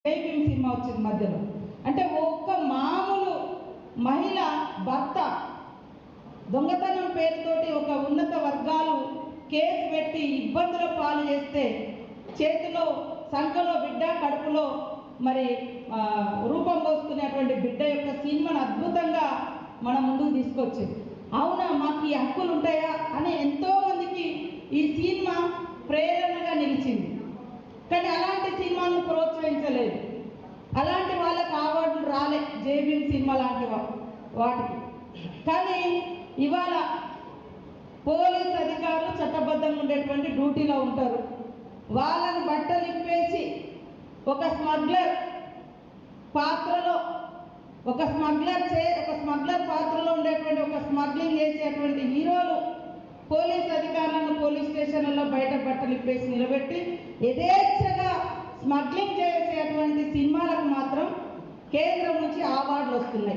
Jai Bhim cinema వచ్చింది మధ్యలో. అంటే ఒక్క మామూలు మహిళ భర్త దొంగతనం పేరుతోటి ఒక ఉన్నత వర్గాలు కేసు పెట్టి ఇబ్బందుల పాలు చేస్తే చేతిలో సంఖలో బిడ్డ కడుపులో మరి రూపం పోసుకునేటువంటి బిడ్డ యొక్క సినిమాను అద్భుతంగా మన ముందుకు తీసుకొచ్చింది. అవునా, మాకు ఈ హక్కులు ఉంటాయా అని ఎంతోమందికి ఈ సినిమా ప్రేరణగా నిలిచింది. కానీ అలాంటి సినిమాను ప్రోత్సహించలేదు, అలాంటి వాళ్ళకి అవార్డులు రాలే జైభీం సినిమా లాంటి వాటికి. కానీ ఇవాళ పోలీస్ అధికారులు చట్టబద్ధంగా ఉండేటువంటి డ్యూటీలో ఉంటారు. వాళ్ళని బట్టలు ఇప్పేసి ఒక స్మగ్లర్ పాత్రలో ఒక స్మగ్లర్ పాత్రలో ఉండేటువంటి ఒక స్మగ్లింగ్ చేసేటువంటి హీరోలు పోలీస్ అధికారులను పోలీస్ స్టేషన్లలో బయట బట్టలు ఇప్పేసి నిలబెట్టి యథేచ్ఛగా స్మగ్లింగ్ చేసేటువంటి సినిమాలకు మాత్రం కేంద్రం నుంచి అవార్డులు వస్తున్నాయి.